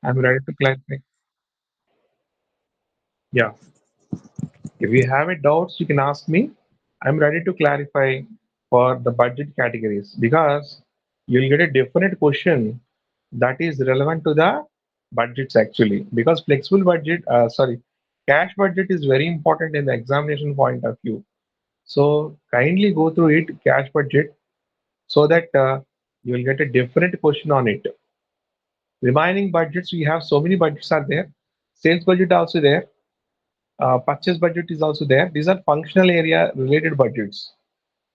I'm ready to clarify. Yeah. If you have any doubts, you can ask me. I'm ready to clarify for the budget categories because you'll get a definite question that is relevant to the budgets actually. Because flexible budget, cash budget is very important in the examination point of view. So kindly go through it, cash budget, so that you will get a different question on it. Remaining budgets, we have so many budgets are there. Sales budget also there. Purchase budget is also there. These are functional area related budgets.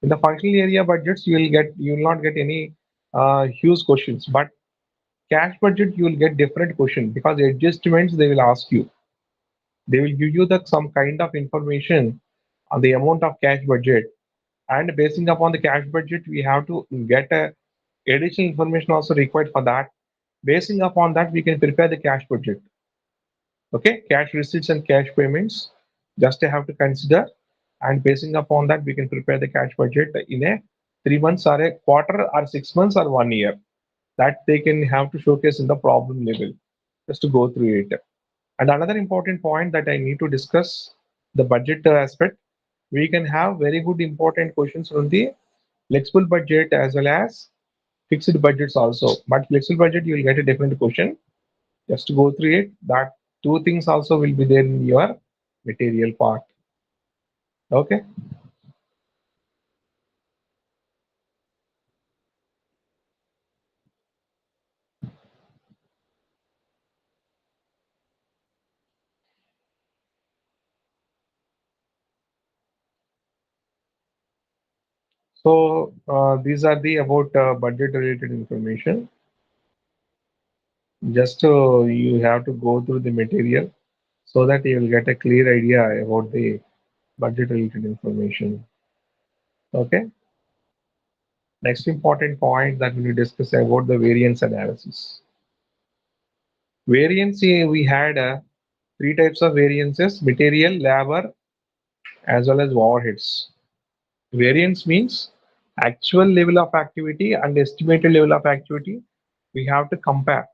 In the functional area budgets, you will not get any huge questions. But cash budget, you will get different question because adjustments they will ask you. They will give you the some kind of information on the amount of cash budget, and basing upon the cash budget, we have to get a additional information also required for that. Basing upon that, we can prepare the cash budget. Okay, cash receipts and cash payments. Just have to consider, and basing upon that, we can prepare the cash budget in a 3 months or a quarter or 6 months or 1 year. That they can have to showcase in the problem level just to go through it. And another important point that I need to discuss the budget aspect. We can have very good important questions from the flexible budget as well as fixed budgets also. But flexible budget, you will get a different question just to go through it. That two things also will be there in your material part. Okay. So these are the about budget related information. Just you have to go through the material so that you will get a clear idea about the budget related information. Okay. Next important point that we will discuss about the variance analysis. Variance, we had three types of variances: material, labor, as well as overheads. Variance means actual level of activity and estimated level of activity. We have to compare.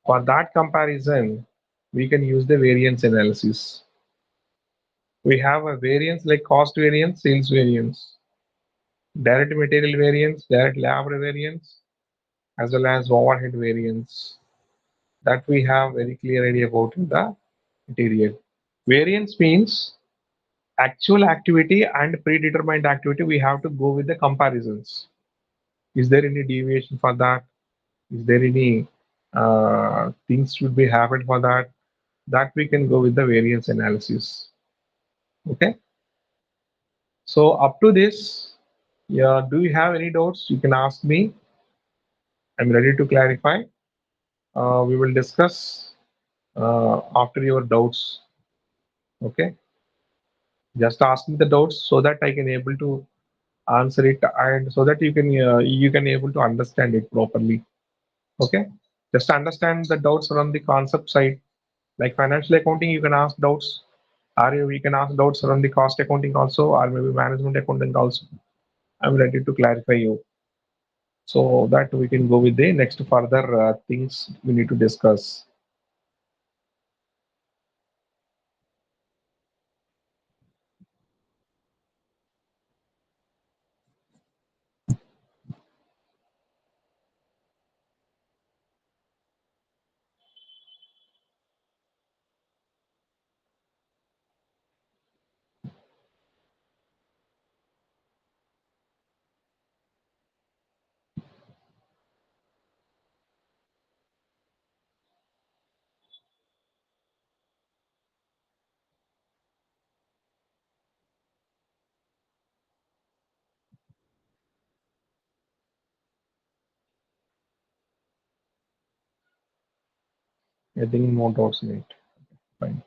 For that comparison, we can use the variance analysis. We have a variance like cost variance, sales variance, direct material variance, direct labor variance, as well as overhead variance. That we have very clear idea about in the material. Variance means actual activity and predetermined activity. We have to go with the comparisons. Is there any deviation for that? Is there any things should be happened for that? That we can go with the variance analysis. Okay. So up to this, yeah, do you have any doubts? You can ask me. I'm ready to clarify. We will discuss after your doubts. Okay. Just ask me the doubts so that I can able to answer it, and so that you can able to understand it properly. Okay. Just understand the doubts from the concept side. Like financial accounting, you can ask doubts, or you can ask doubts from the cost accounting also, or maybe management accounting also. I'm ready to clarify you so that we can go with the next further things we need to discuss. I think more doubts in it. Fine.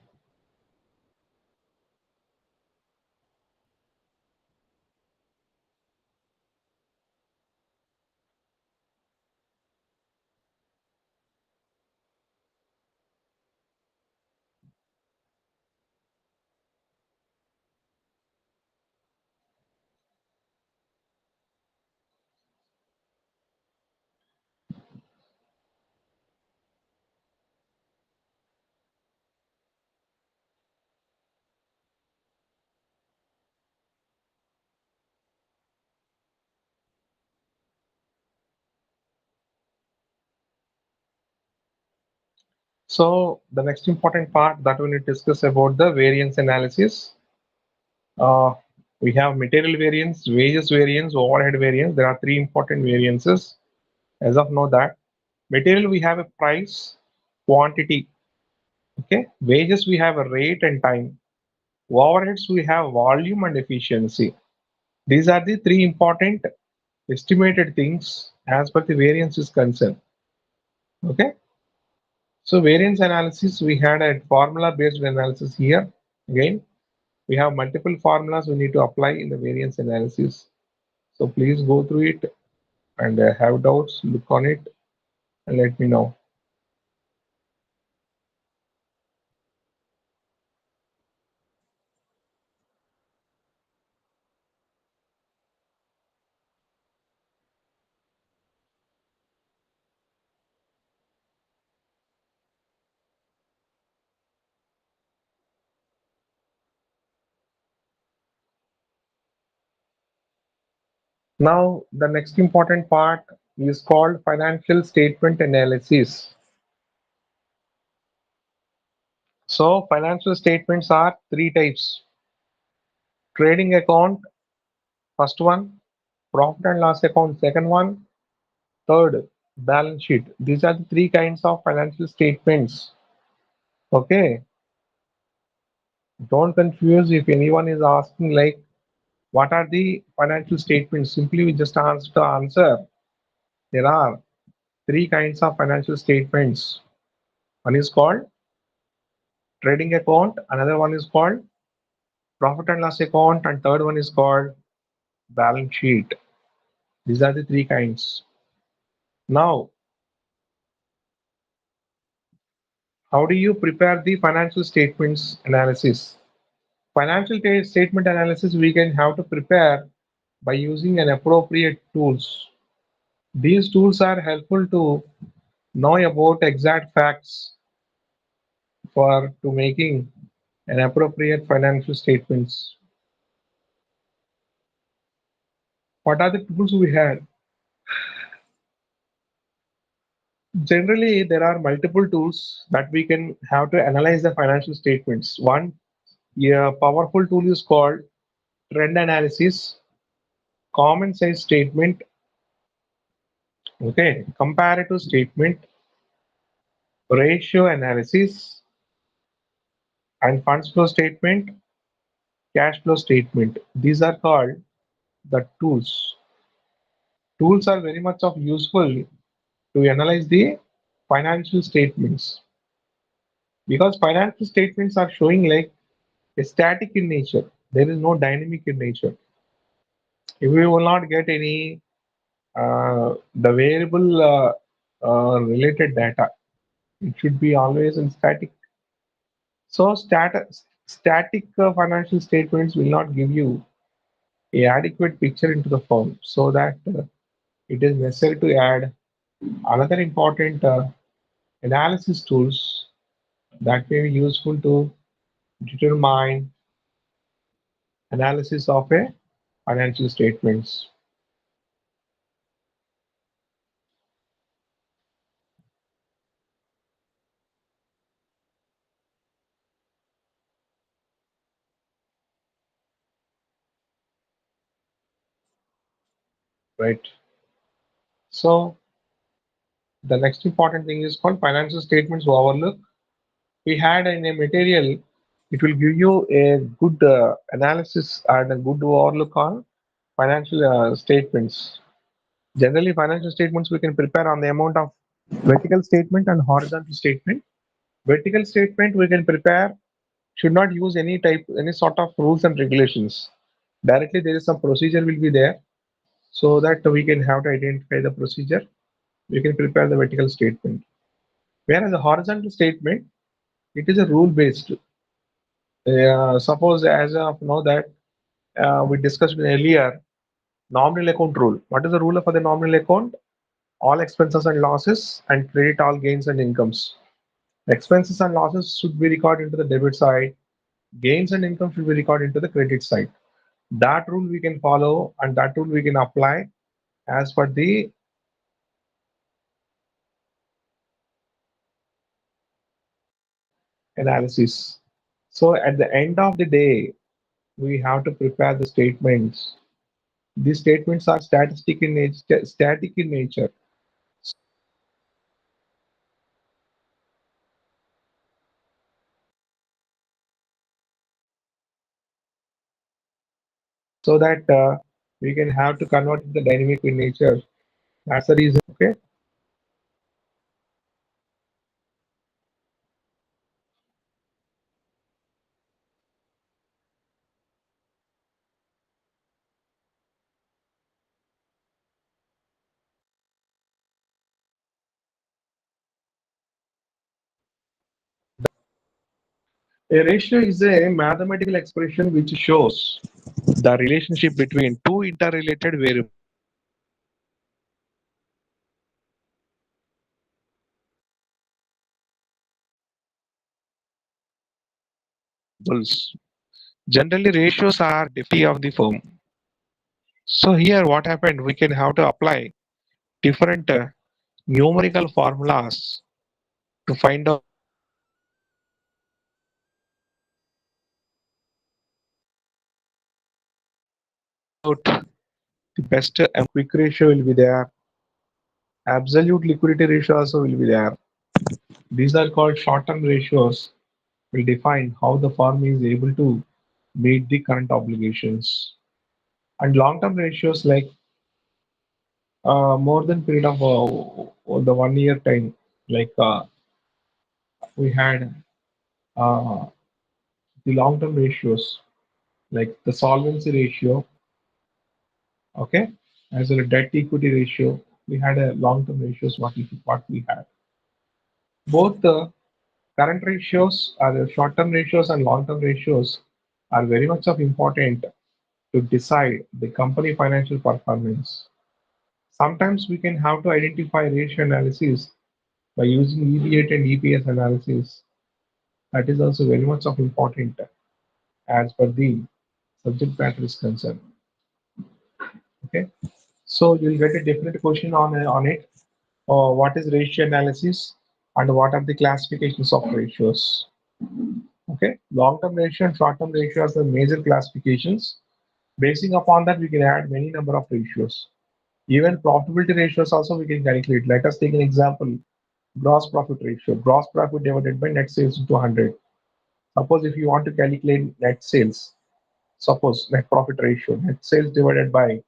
So the next important part that we need to discuss about the variance analysis. Uh, we have material variance, wages variance, overhead variance. There are three important variances. As of now, that material we have a price, quantity. Okay, wages we have a rate and time. Overheads we have volume and efficiency. These are the three important estimated things as per the variance is concerned. Okay, so variance analysis we had a formula based analysis here. Again, we have multiple formulas we need to apply in the variance analysis. So please go through it and have doubts, look on it and let me know. Now, the next important part is called financial statement analysis. So, financial statements are three types: trading account, first one; profit and loss account, second one; third, balance sheet. These are the three kinds of financial statements. Okay, don't confuse if anyone is asking, like, what are the financial statements? Simply, we just answer the answer. There are three kinds of financial statements. One is called trading account, another one is called profit and loss account, and third one is called balance sheet. These are the three kinds. Now, how do you prepare the financial statements analysis? Financial statement analysis we can have to prepare by using an appropriate tools. These tools are helpful to know about exact facts for to making an appropriate financial statements. What are the tools we had? Generally, there are multiple tools that we can have to analyze the financial statements. One, yeah, powerful tool is called trend analysis, common size statement, okay, comparative statement, ratio analysis, and funds flow statement, cash flow statement. These are called the tools. Tools are very much of useful to analyze the financial statements because financial statements are showing like a static in nature. There is no dynamic in nature. If we will not get any the variable related data, it should be always in static. So static financial statements will not give you a adequate picture into the firm. So that it is necessary to add another important analysis tools that may be useful to determine analysis of a financial statements. Right. So the next important thing is called financial statements overlook. We had in a material, it will give you a good analysis and a good overlook on financial statements. Generally, financial statements we can prepare on the amount of vertical statement and horizontal statement. Vertical statement we can prepare should not use any sort of rules and regulations. Directly, there is some procedure will be there so that we can have to identify the procedure. We can prepare the vertical statement. Whereas the horizontal statement, it is a rule based. Suppose as of now that we discussed earlier, nominal account rule. What is the rule for the nominal account? All expenses and losses and credit all gains and incomes. Expenses and losses should be recorded into the debit side. Gains and income should be recorded into the credit side. That rule we can follow and that rule we can apply as per the analysis. So at the end of the day, we have to prepare the statements. These statements are static in nature. So that we can have to convert the dynamic in nature. That's the reason. Okay. A ratio is a mathematical expression which shows the relationship between two interrelated variables. Generally, ratios are of the firm. So here, what happened? We can have to apply different numerical formulas to find out the best quick ratio will be there. Absolute liquidity ratio also will be there. These are called short-term ratios. Will define how the firm is able to meet the current obligations. And long-term ratios like more than period of the 1 year time, like we had uh, the long-term ratios like the solvency ratio, okay, as well as debt equity ratio. We had a long-term ratios what we had. Both the current ratios are the short-term ratios and long-term ratios are very much of important to decide the company financial performance. Sometimes we can have to identify ratio analysis by using EV8 and EPS analysis. That is also very much of important as per the subject matter is concerned. Okay, so you'll get a definite question on it. What is ratio analysis and what are the classifications of ratios? Okay, long-term ratio and short-term ratio are the major classifications. Basing upon that, we can add many number of ratios. Even profitability ratios also we can calculate. Let us take an example: gross profit ratio. Gross profit divided by net sales into 100. Suppose if you want to calculate net sales, suppose net profit ratio, net sales divided by,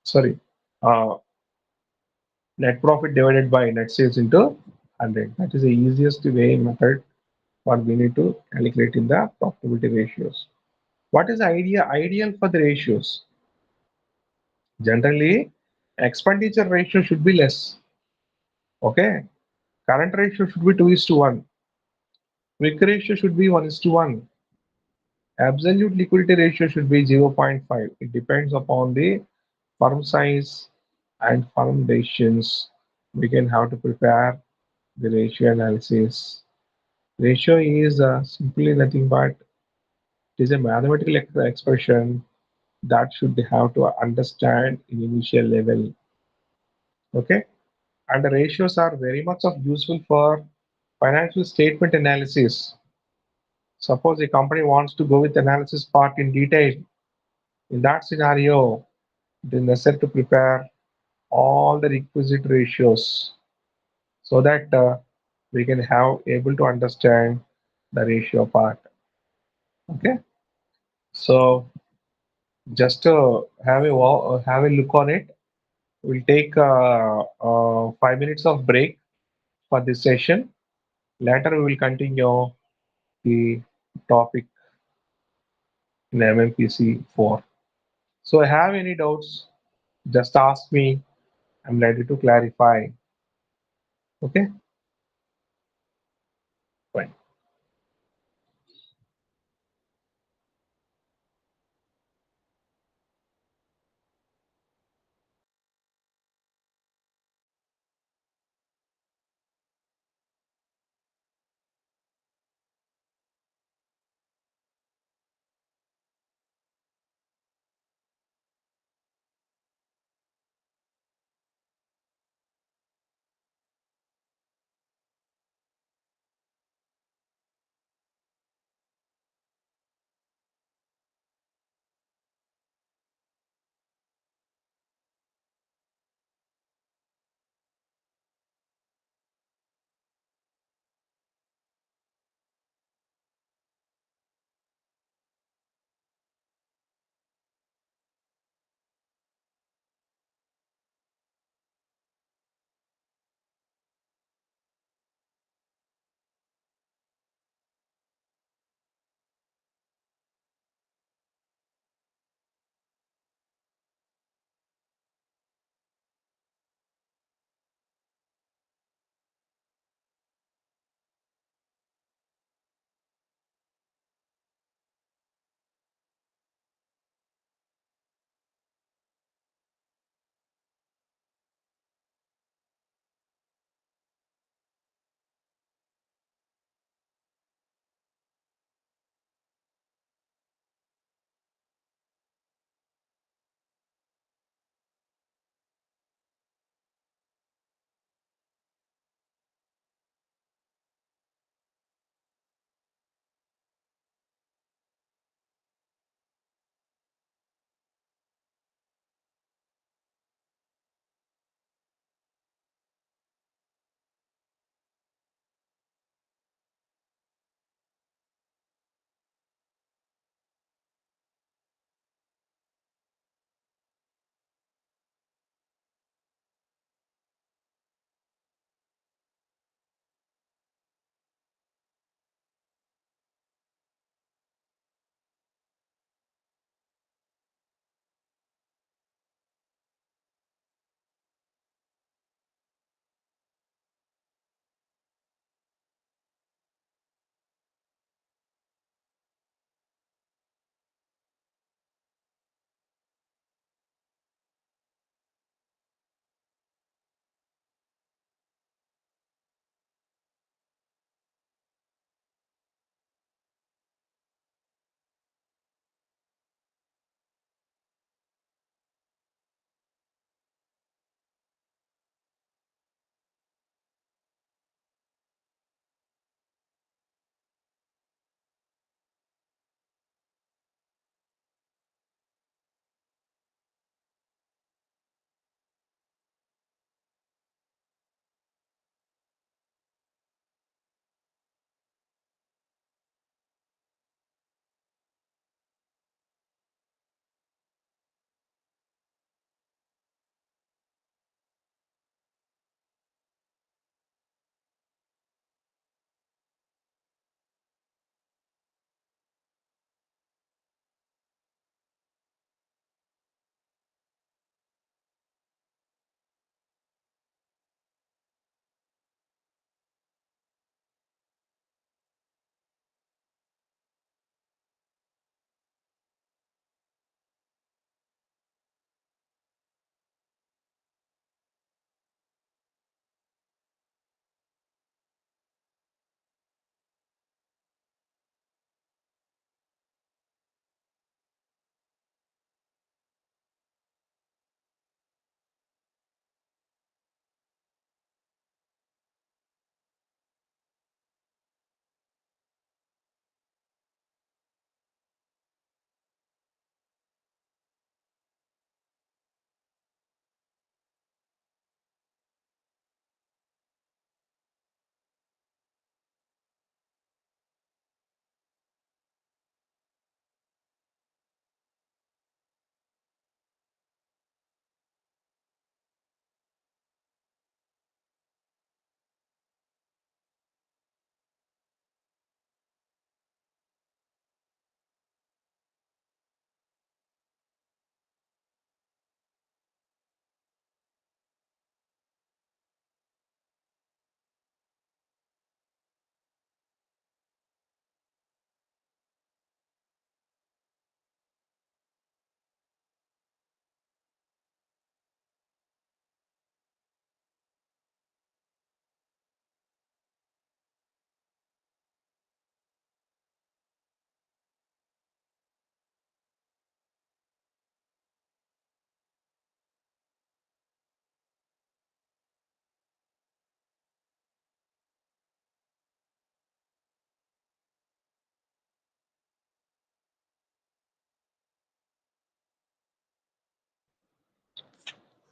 sorry, uh, net profit divided by net sales into 100. That is the easiest way method what we need to calculate in the profitability ratios. What is ideal for the ratios? Generally, expenditure ratio should be less. Okay, current ratio should be 2 is to 1. Quick ratio should be 1 is to 1. Absolute liquidity ratio should be zero point 0.5. It depends upon the firm size and firm decisions. We can have to prepare the ratio analysis. Ratio is simply nothing but it is a mathematical expression that should have to understand in initial level. Okay, and the ratios are very much of useful for financial statement analysis. Suppose a company wants to go with analysis part in detail. In that scenario, it is necessary to prepare all the requisite ratios so that we can have able to understand the ratio part. Okay, so just to have a look on it, we'll take 5 minutes of break for this session. Later, we will continue the topic in MMPC 4. So, have any doubts? Just ask me. I'm ready to clarify. Okay, fine.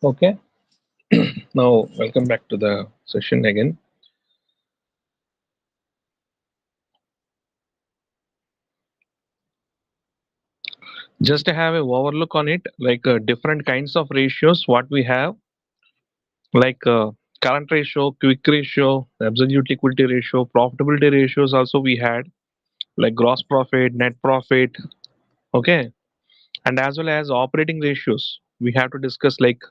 Okay, now welcome back to the session again. Just to have a overlook on it, like different kinds of ratios, what we have, like current ratio, quick ratio, absolute liquidity ratio, profitability ratios. Also, we had like gross profit, net profit. Okay, and as well as operating ratios. We have to discuss like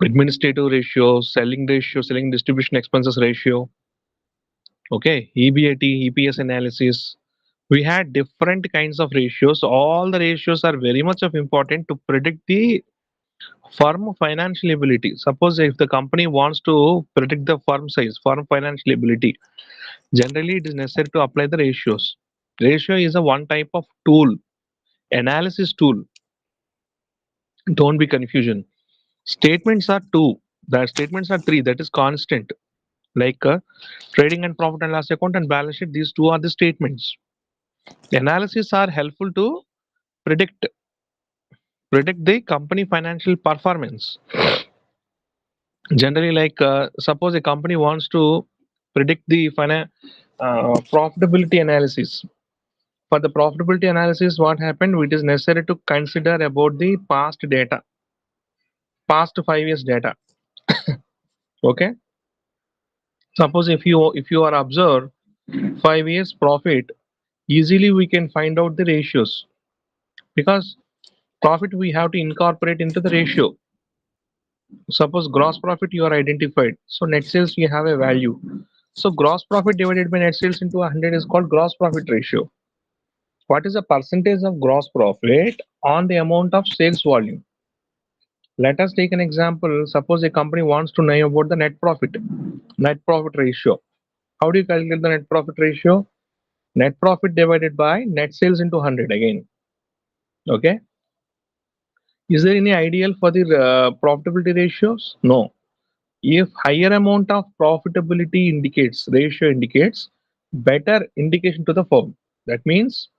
administrative ratio, selling ratio, selling distribution expenses ratio. Okay, EBAT, EPS analysis. We had different kinds of ratios. All the ratios are very much of important to predict the firm financial ability. Suppose if the company wants to predict the firm size, firm financial ability, generally it is necessary to apply the ratios. Ratio is a one type of tool, analysis tool. Don't be confusion. Statements are two. The statements are three. That is constant. Like trading and profit and loss account and balance sheet. These two are the statements. The analysis are helpful to predict predict the company financial performance. Generally, like suppose a company wants to predict the profitability analysis. For the profitability analysis, what happened? It is necessary to consider about the past data, past 5 years data. Okay. Suppose if you are observe 5 years profit, easily we can find out the ratios because profit we have to incorporate into the ratio. Suppose gross profit you are identified, so net sales you have a value. So gross profit divided by net sales into 100 is called gross profit ratio. What is the percentage of gross profit on the amount of sales volume? Let us take an example. Suppose a company wants to know about the net profit ratio. How do you calculate the net profit ratio? Net profit divided by net sales into 100 again. Okay. Is there any ideal for the profitability ratios? No. If higher amount of profitability indicates, ratio indicates better indication to the firm. That means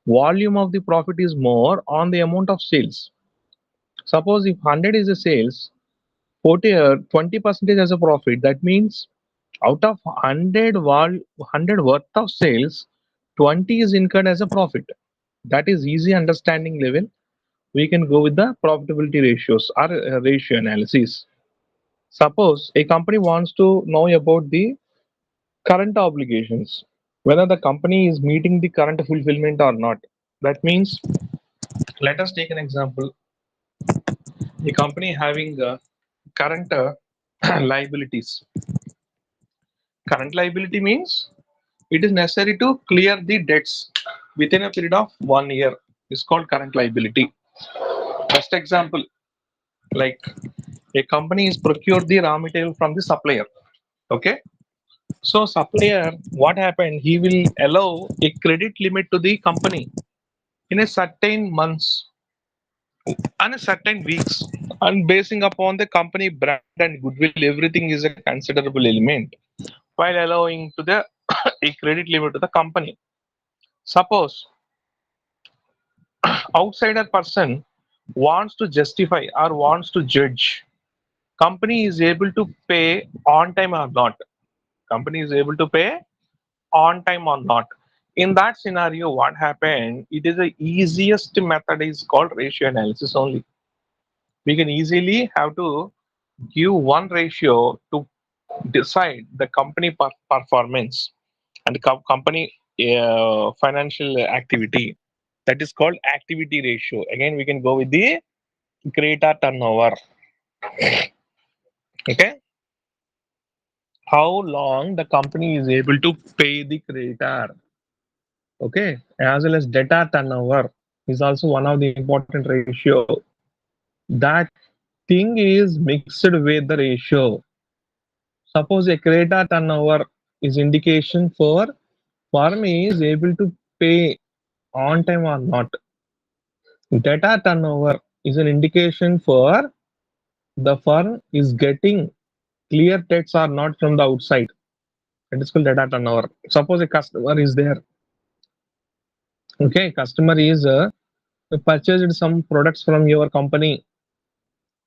volume of the profit is more on the amount of sales. Suppose if 100 is a sales, 40 20 percentage as a profit. That means out of 100 worth of sales, 20 is incurred as a profit. That is easy understanding level. We can go with the profitability ratios or ratio analysis. Suppose a company wants to know about the current obligations, whether the company is meeting the current fulfillment or not. That means, let us take an example. A company having current liabilities. Current liability means it is necessary to clear the debts within a period of 1 year. It's called current liability. First example, like a company is procured the raw material from the supplier. Okay. So supplier, what happened? He will allow a credit limit to the company in a certain months and a certain weeks. And basing upon the company brand and goodwill, everything is a considerable element while allowing to the a credit limit to the company. Suppose outsider person wants to justify or wants to judge company is able to pay on time or not. Company is able to pay on time or not. In that scenario, what happened? It is the easiest method is called ratio analysis only. We can easily have to give one ratio to decide the company performance and the company financial activity. That is called activity ratio. Again, we can go with the creditor turnover. Okay, how long the company is able to pay the creditor. Okay, as well as debtor turnover is also one of the important ratio. That thing is mixed with the ratio. Suppose a creditor turnover is indication for firm is able to pay on time or not. Data turnover is an indication for the firm is getting clear debts or not from the outside. That is called data turnover. Suppose a customer is there. Okay, customer is purchased some products from your company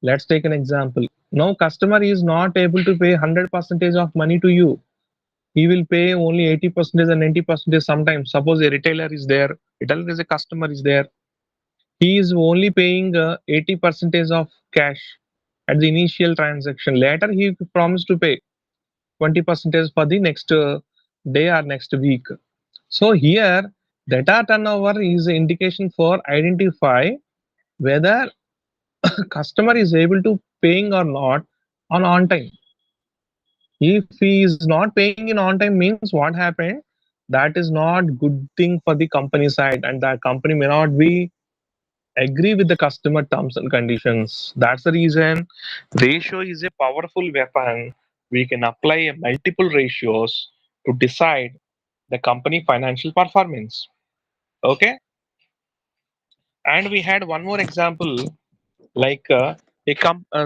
Let's take an example. Now, customer is not able to pay 100% of money to you. He will pay only 80% and 90% sometimes. Suppose a retailer is a customer is there. He is only paying 80% of cash at the initial transaction. Later, he promised to pay 20% for the next day or next week. So here, data turnover is an indication for identify whether customer is able to paying or not on time. If he is not paying in on time means what happened? That is not good thing for the company side, and the company may not be agree with the customer terms and conditions. That's the reason ratio is a powerful weapon. We can apply multiple ratios to decide the company financial performance. Okay, and we had one more example like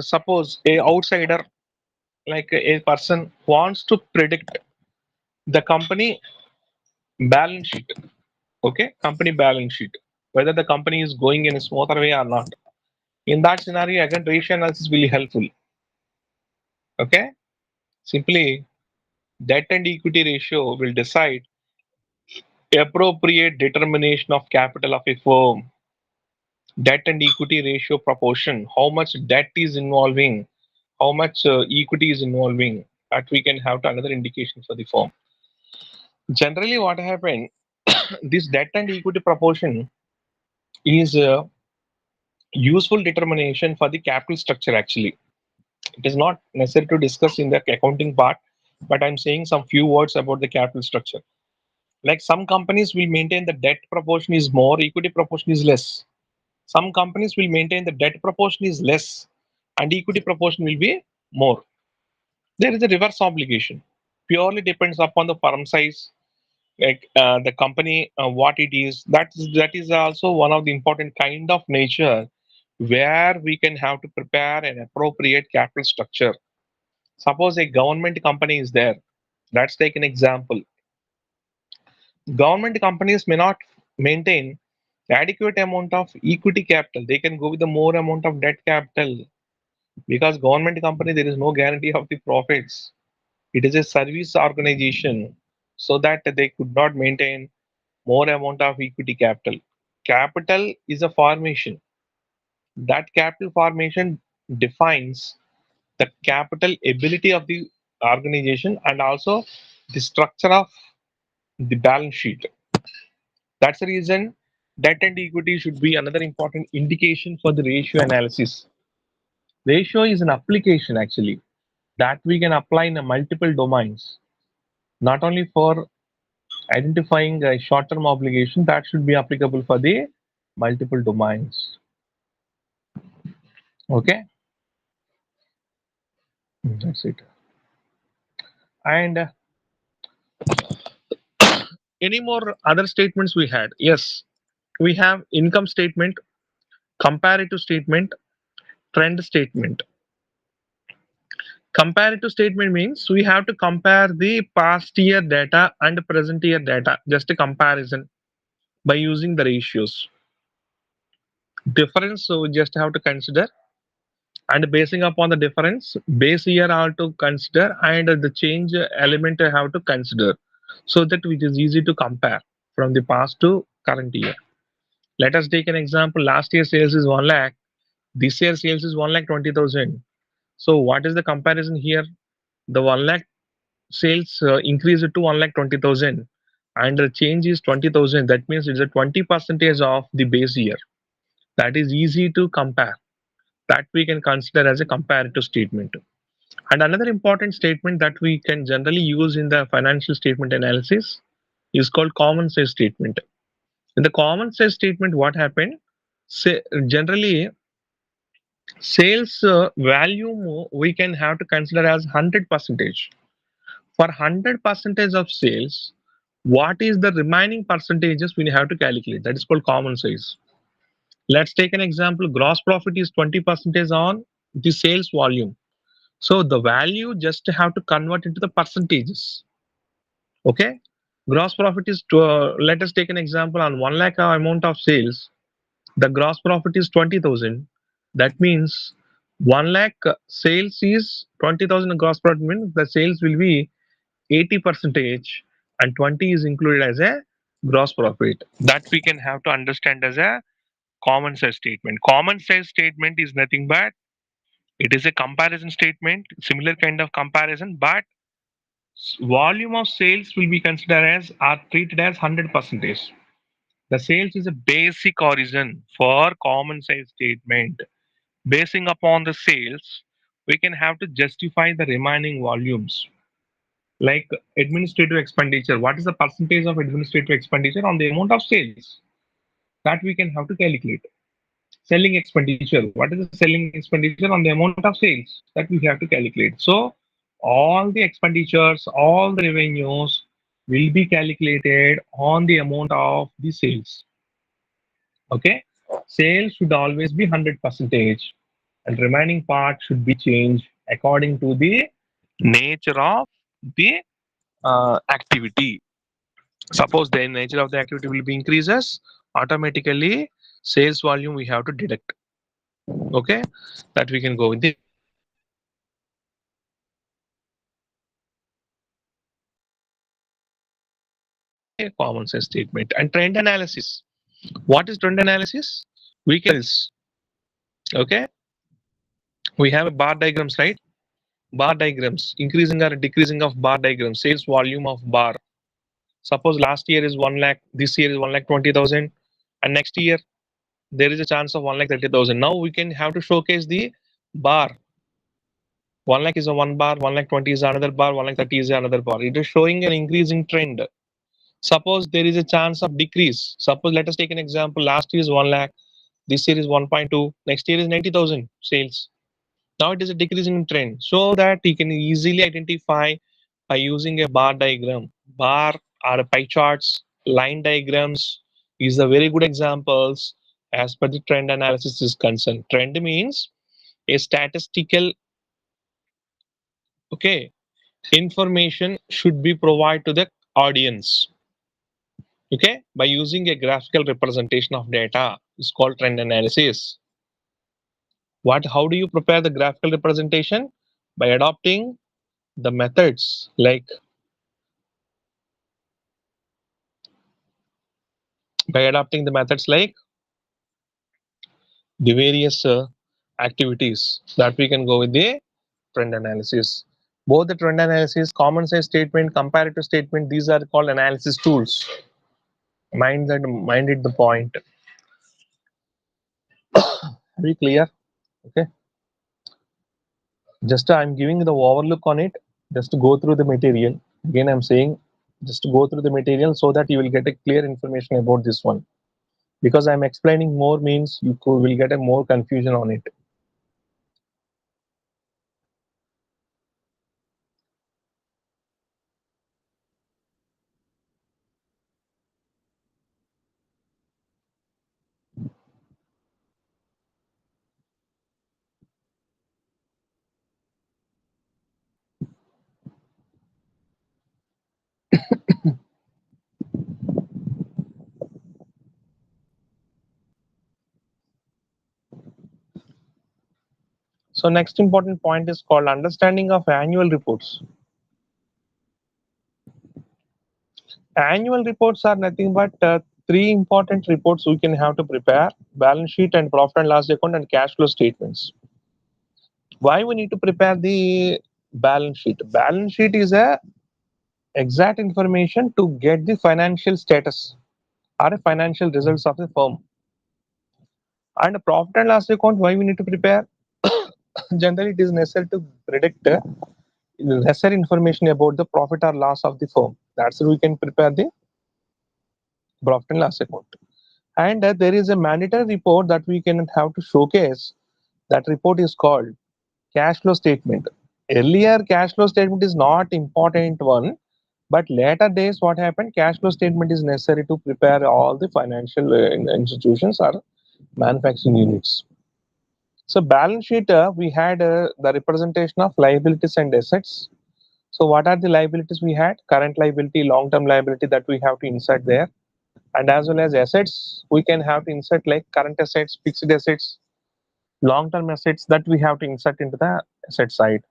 suppose a outsider like a person wants to predict the company balance sheet. Okay, company balance sheet, whether the company is going in a smoother way or not. In that scenario, again, ratio analysis will be helpful. Okay, simply debt and equity ratio will decide appropriate determination of capital of a firm. Debt and equity ratio proportion, how much debt is involving, how much equity is involving, that we can have to another indication for the firm. Generally, what happened, this debt and equity proportion is a useful determination for the capital structure actually. It is not necessary to discuss in the accounting part, but I'm saying some few words about the capital structure. Like some companies will maintain the debt proportion is more, equity proportion is less. Some companies will maintain the debt proportion is less and equity proportion will be more. There is a reverse obligation. Purely depends upon the firm size, like the company, what it is. That is also one of the important kind of nature where we can have to prepare an appropriate capital structure. Suppose a government company is there. Let's take an example. Government companies may not maintain adequate amount of equity capital. They can go with the more amount of debt capital because government company there is no guarantee of the profits. It is a service organization, so that they could not maintain more amount of equity capital. Capital is a formation. That capital formation defines the capital ability of the organization and also the structure of the balance sheet. That's the reason debt and equity should be another important indication for the ratio analysis. Ratio is an application actually that we can apply in a multiple domains, not only for identifying a short-term obligation, that should be applicable for the multiple domains. Okay, that's it. And any more other statements we had? Yes, we have income statement, comparative statement, trend statement. Comparative statement means we have to compare the past year data and present year data, just a comparison by using the ratios. Difference, so we just have to consider, and basing upon the difference, base year I have to consider, and the change element I have to consider, so that it is easy to compare from the past to current year. Let us take an example. Last year sales is 1 lakh. This year sales is 1 lakh 20,000. So what is the comparison here? The 1 lakh sales increased to 1 lakh 20,000 and the change is 20,000. That means it's a 20 percentage of the base year. That is easy to compare. That we can consider as a comparative statement. And another important statement that we can generally use in the financial statement analysis is called common sense statement. In the common sense statement, what happened? Say, generally, sales value we can have to consider as 100 percentage. For 100 percentage of sales, what is the remaining percentages we have to calculate? That is called common size. Let's take an example. Gross profit is 20 percentage on the sales volume. So the value just have to convert into the percentages. Okay. Gross profit is let us take an example on 1 lakh amount of sales. The gross profit is 20,000. That means 1 lakh sales is 20,000 gross profit means the sales will be 80 percentage and 20 is included as a gross profit. That we can have to understand as a common sense statement. Common sense statement is nothing but it is a comparison statement, similar kind of comparison, but volume of sales will be considered as are treated as 100 percentage. The sales is a basic origin for common sense statement. Basing upon the sales, we can have to justify the remaining volumes. Like administrative expenditure, what is the percentage of administrative expenditure on the amount of sales? That we can have to calculate. Selling expenditure, what is the selling expenditure on the amount of sales? That we have to calculate. So all the expenditures, all the revenues will be calculated on the amount of the sales. Okay, sales should always be 100 percentage and remaining part should be changed according to the nature of the activity. Suppose the nature of the activity will be increases, automatically sales volume we have to deduct. Okay, that we can go with the common sense statement. And trend analysis, what is trend analysis? We can okay, we have a bar diagrams, right? Bar diagrams, increasing or decreasing of bar diagram, sales volume of bar. Suppose last year is 1 lakh, this year is 1 lakh 20,000, and next year there is a chance of 1 lakh 30,000. Now we can have to showcase the bar. 1 lakh is a one bar, 1 lakh 20 is another bar, 1 lakh 30 is another bar. It is showing an increasing trend. Suppose there is a chance of decrease. Suppose let us take an example. Last year is 1 lakh, this year is 1.2, next year is 90,000 sales. Now it is a decreasing trend, so that you can easily identify by using a bar diagram. Bar or pie charts, line diagrams is a very good examples as per the trend analysis is concerned. Trend means a statistical, okay, information should be provided to the audience, okay, by using a graphical representation of data is called trend analysis. What, how do you prepare the graphical representation? By adopting the methods like by adopting the methods like the various activities that we can go with the trend analysis. Both the trend analysis, common sense statement, comparative statement, these are called analysis tools. Mind it the point. Very clear? Okay. Just I'm giving the overlook on it. Just to go through the material. Again, I'm saying just to go through the material so that you will get a clear information about this one. Because I'm explaining more means you will get a more confusion on it. So next important point is called understanding of annual reports. Annual reports are nothing but three important reports we can have to prepare: balance sheet and profit and loss account and cash flow statements. Why we need to prepare the balance sheet? Balance sheet is a exact information to get the financial status or the financial results of the firm. And a profit and loss account, why we need to prepare? Generally, it is necessary to predict lesser information about the profit or loss of the firm. That's why we can prepare the profit and loss account. And there is a mandatory report that we can have to showcase. That report is called cash flow statement. Earlier, cash flow statement is not important one, but later days, what happened? Cash flow statement is necessary to prepare all the financial institutions or manufacturing units. So balance sheet, we had the representation of liabilities and assets. So what are the liabilities we had? Current liability, long-term liability that we have to insert there, and as well as assets, we can have to insert like current assets, fixed assets, long-term assets that we have to insert into the asset side.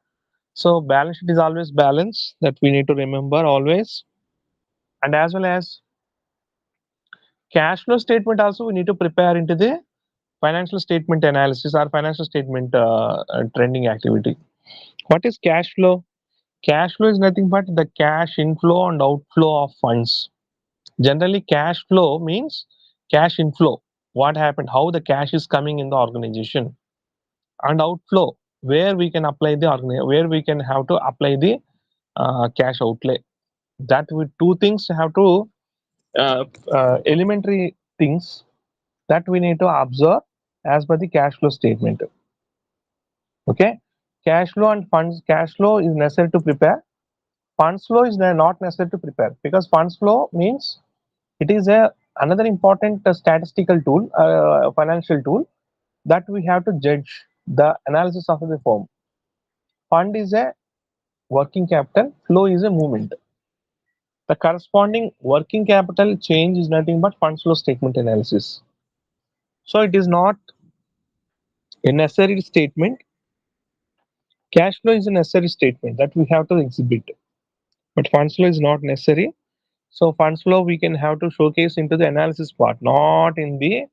So balance sheet is always balance that we need to remember always, and as well as cash flow statement also we need to prepare into the financial statement analysis or financial statement trending activity. What is cash flow? Cash flow is nothing but the cash inflow and outflow of funds. Generally, cash flow means cash inflow. What happened? How the cash is coming in the organization, and outflow where we can apply the where we can have to apply the cash outlay. That we two things have to elementary things that we need to observe as per the cash flow statement. Okay, cash flow and funds. Cash flow is necessary to prepare. Funds flow is not necessary to prepare because funds flow means it is a another important statistical tool, financial tool that we have to judge the analysis of the firm. Fund is a working capital, flow is a movement. The corresponding working capital change is nothing but funds flow statement analysis. So it is not a necessary statement. Cash flow is a necessary statement that we have to exhibit, but funds flow is not necessary. So funds flow we can have to showcase into the analysis part, not in the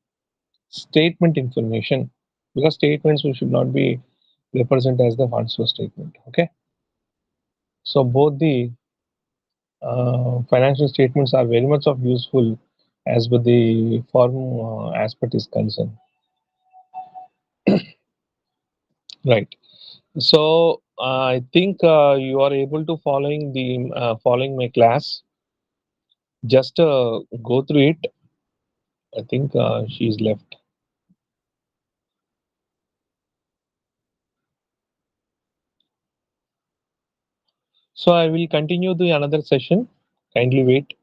statement information, because statements we should not be represent as the funds flow statement. Okay, so both the financial statements are very much of useful as per the firm aspect is concerned. Right. So I think you are able to following my class. Just go through it. I think she's left. So I will continue the another session. Kindly wait.